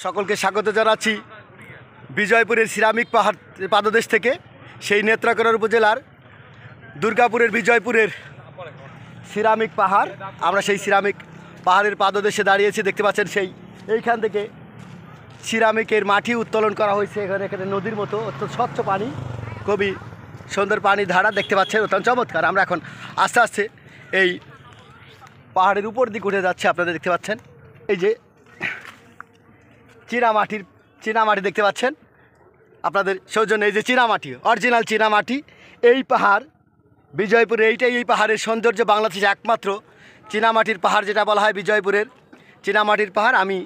সকলকে স্বাগত জানাচ্ছি বিজয়পুরের সিরামিক পাহাড় পাদদেশ থেকে। সেই নেত্রকোনা উপজেলার দুর্গাপুরের বিজয়পুরের সিরামিক পাহাড়। আমরা সেই সিরামিক পাহাড়ের পাদদেশে দাঁড়িয়েছি। দেখতে পাচ্ছেন এইখান থেকে সিরামিকের মাটি উত্তোলন করা হয়েছে। এখানে নদীর মতো অত্যন্ত স্বচ্ছ পানি, খুবই সুন্দর পানি ধারা দেখতে পাচ্ছেন, অত্যন্ত চমৎকার। আমরা এখন আস্তে আস্তে এই পাহাড়ের উপর দিকে উঠে যাচ্ছে। আপনারা দেখতে পাচ্ছেন এই যে চীনামাটি দেখতে পাচ্ছেন আপনাদের সৌজন্যে। এই যে চীনামাটি, অরিজিনাল চীনামাটি। এই পাহাড় বিজয়পুরে এই পাহাড়ের সৌন্দর্য। বাংলাদেশে একমাত্র চীনামাটির পাহাড় যেটা বলা হয় বিজয়পুরের চীনামাটির পাহাড়। আমি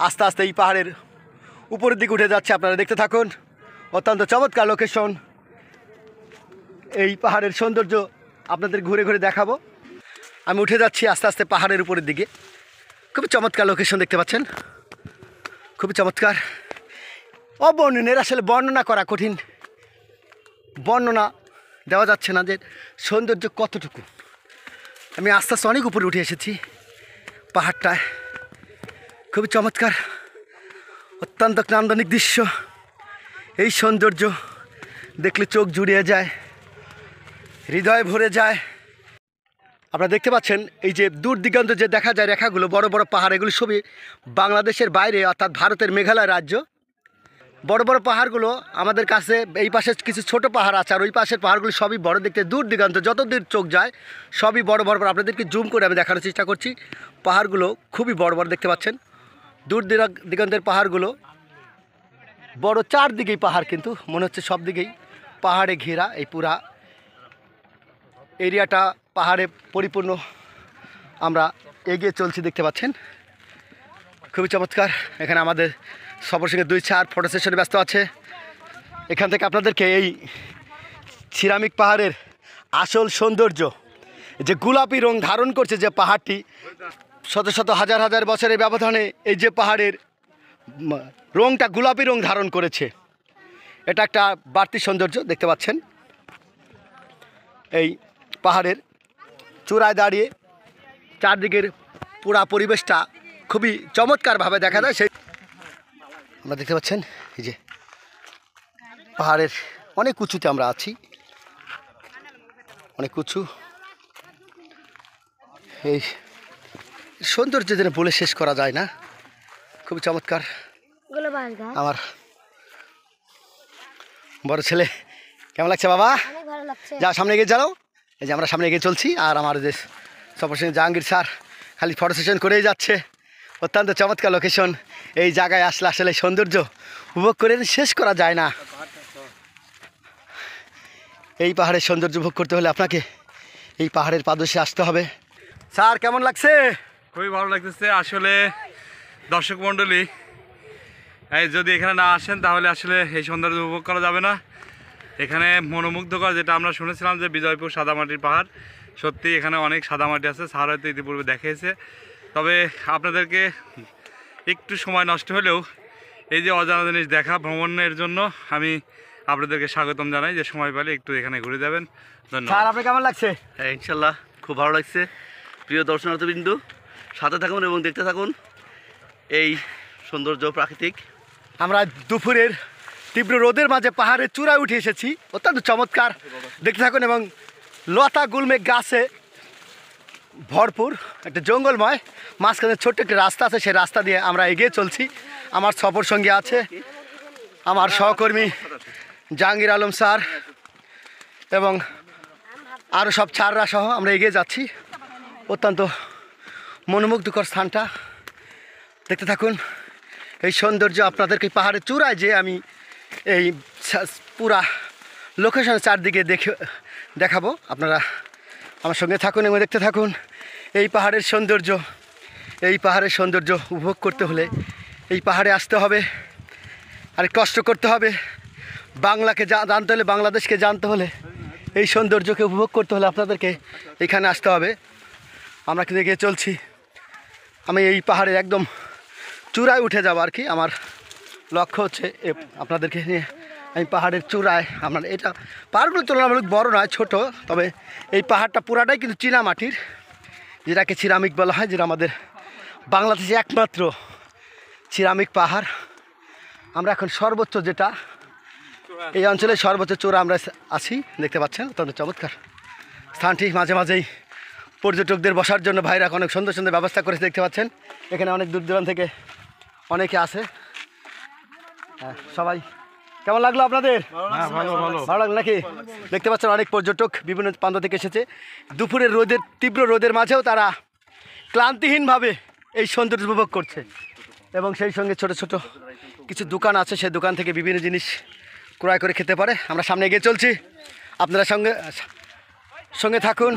আস্তে আস্তে এই পাহাড়ের উপরের দিকে উঠে যাচ্ছে। আপনারা দেখতে থাকুন, অত্যন্ত চমৎকার লোকেশন। এই পাহাড়ের সৌন্দর্য আপনাদের ঘুরে ঘুরে দেখাবো। আমি উঠে যাচ্ছি আস্তে আস্তে পাহাড়ের উপরের দিকে। খুবই চমৎকার লোকেশন দেখতে পাচ্ছেন, খুবই চমৎকার, অবর্ণনীয়। আসলে বর্ণনা করা কঠিন, বর্ণনা দেওয়া যাচ্ছে না যে সৌন্দর্য কতটুকু। আমি আস্তে আস্তে অনেক উপরে উঠে এসেছি পাহাড়টায়। খুবই চমৎকার, অত্যন্ত নান্দনিক দৃশ্য। এই সৌন্দর্য দেখলে চোখ জুড়িয়ে যায়, হৃদয় ভরে যায়। আপনারা দেখতে পাচ্ছেন এই যে দূর দিগন্ত যে দেখা যায় রেখাগুলো, বড় বড় পাহাড়, এগুলো সবই বাংলাদেশের বাইরে, অর্থাৎ ভারতের মেঘালয় রাজ্য। বড় বড় পাহাড়গুলো আমাদের কাছে, এই পাশে কিছু ছোট পাহাড় আছে, আর ওই পাশের পাহাড়গুলো সবই বড় দেখতে। দূর দিগন্ত যত দূর চোখ যায় সবই বড় বড়। আপনাদেরকে জুম করে আমি দেখানোর চেষ্টা করছি। পাহাড়গুলো খুবই বড় বড় দেখতে পাচ্ছেন। দূর দিগন্তের পাহাড়গুলো বড়, চারদিকেই পাহাড়, কিন্তু মনে হচ্ছে সব দিকেই পাহাড়ে ঘেরা। এই পুরা এরিয়াটা পাহাড়ে পরিপূর্ণ। আমরা এগিয়ে চলছি, দেখতে পাচ্ছেন, খুবই চমৎকার। এখানে আমাদের সবার সঙ্গে 2-4 ফটো সেশনে ব্যস্ত আছে। এখান থেকে আপনাদেরকে এই সিরামিক পাহাড়ের আসল সৌন্দর্য, যে গোলাপি রং ধারণ করছে যে পাহাড়টি, শত শত হাজার হাজার বছরের ব্যবধানে এই যে পাহাড়ের রংটা গোলাপি রং ধারণ করেছে, এটা একটা বাড়তি সৌন্দর্য দেখতে পাচ্ছেন। এই পাহাড়ের চূড়ায় দাঁড়িয়ে চারদিকের পুরা পরিবেশটা খুবই চমৎকারভাবে দেখা যায়। সেই আমরা দেখতে পাচ্ছেন এই যে পাহাড়ের অনেক উঁচুতে আমরা আছি, অনেক উঁচু। এই সৌন্দর্য যেন বলে শেষ করা যায় না, খুবই চমৎকার। আমার বড় ছেলে, কেমন লাগছে বাবা? যা সামনে এগিয়ে যাও। এই যে আমরা সামনে এগিয়ে চলছি, আর আমার যে সবার সঙ্গে জাহাঙ্গীর স্যার খালি ফটো সেশন করেই যাচ্ছে। অত্যন্ত চমৎকার লোকেশন। এই জায়গায় আসলে আসলে সৌন্দর্য উপভোগ করে শেষ করা যায় না। এই পাহাড়ের সৌন্দর্য উপভোগ করতে হলে আপনাকে এই পাহাড়ের পাদদেশে আসতে হবে। স্যার কেমন লাগছে? খুবই ভালো লাগতেছে। আসলে দর্শক মণ্ডলী যদি এখানে না আসেন তাহলে আসলে এই সৌন্দর্য উপভোগ করা যাবে না। এখানে মনোমুগ্ধকর, যেটা আমরা শুনেছিলাম যে বিজয়পুর সাদামাটির পাহাড়, সত্যি এখানে অনেক সাদামাটি আছে। স্যার হয়তো ইতিপূর্বে দেখিয়েছে। তবে আপনাদেরকে একটু সময় নষ্ট হলেও এই যে অজানা জিনিস দেখা ভ্রমণের জন্য আমি আপনাদেরকে স্বাগতম জানাই, যে সময় পেলে একটু এখানে ঘুরে যাবেন। ধন্যবাদ। স্যার আপনার কেমন লাগছে? হ্যাঁ, ইনশাল্লাহ খুব ভালো লাগছে। প্রিয় দর্শনার্থীবৃন্দ, সাথে থাকুন এবং দেখতে থাকুন এই সৌন্দর্য প্রাকৃতিক। আমরা দুপুরের তীব্র রোদের মাঝে পাহাড়ের চূড়ায় উঠে এসেছি। অত্যন্ত চমৎকার, দেখতে থাকুন। এবং লতা গুল্মে গাছে ভরপুর একটা জঙ্গলময়, মাঝখানে ছোট্ট একটি রাস্তা আছে, সেই রাস্তা দিয়ে আমরা এগিয়ে চলছি। আমার সফর সঙ্গী আছে আমার সহকর্মী জাহাঙ্গীর আলম স্যার এবং আরও সব ছাড়রা সহ আমরা এগিয়ে যাচ্ছি। অত্যন্ত মনোমুগ্ধকর স্থানটা দেখতে থাকুন। এই সৌন্দর্য আপনাদেরকে পাহাড়ের চূড়ায় যে আমি এই পুরা লোকেশন চারদিকে দেখাবো। আপনারা আমার সঙ্গে থাকুন এবং দেখতে থাকুন। এই পাহাড়ের সৌন্দর্য, এই পাহাড়ের সৌন্দর্য উপভোগ করতে হলে এই পাহাড়ে আসতে হবে, আর কষ্ট করতে হবে। বাংলাকে জানতে হলে, বাংলাদেশকে জানতে হলে, এই সৌন্দর্যকে উপভোগ করতে হলে আপনাদেরকে এখানে আসতে হবে। আমরা কিন্তু এগিয়ে চলছি। আমি এই পাহাড়ের একদম চূড়ায় উঠে যাব আর কি। আমার লক্ষ্য হচ্ছে আপনাদেরকে নিয়ে আমি পাহাড়ের চূড়ায়। আপনার এটা পাহাড়গুলো তুলনামূলক বড় নয়, ছোট। তবে এই পাহাড়টা পুরাটাই কিন্তু চীনামাটির, যেটাকে সিরামিক বলা হয়, যেটা আমাদের বাংলাদেশে একমাত্র সিরামিক পাহাড়। আমরা এখন সর্বোচ্চ যেটা এই অঞ্চলের সর্বোচ্চ চূড়া আমরা আছি, দেখতে পাচ্ছেন অত্যন্ত চমৎকার স্থানটি। মাঝে মাঝেই পর্যটকদের বসার জন্য ভাইরা অনেক সুন্দর সুন্দর ব্যবস্থা করেছে, দেখতে পাচ্ছেন। এখানে অনেক দূর দূরান্ত থেকে অনেকে আসে। হ্যাঁ, সবাই কেমন লাগলো আপনাদের? ভালো লাগলো নাকি? দেখতে পাচ্ছেন অনেক পর্যটক বিভিন্ন প্রান্ত থেকে এসেছে। দুপুরের রোদের, তীব্র রোদের মাঝেও তারা ক্লান্তিহীনভাবে এই সৌন্দর্য উপভোগ করছে। এবং সেই সঙ্গে ছোট ছোট কিছু দোকান আছে, সেই দোকান থেকে বিভিন্ন জিনিস ক্রয় করে খেতে পারে। আমরা সামনে এগিয়ে চলছি, আপনারা সঙ্গে থাকুন।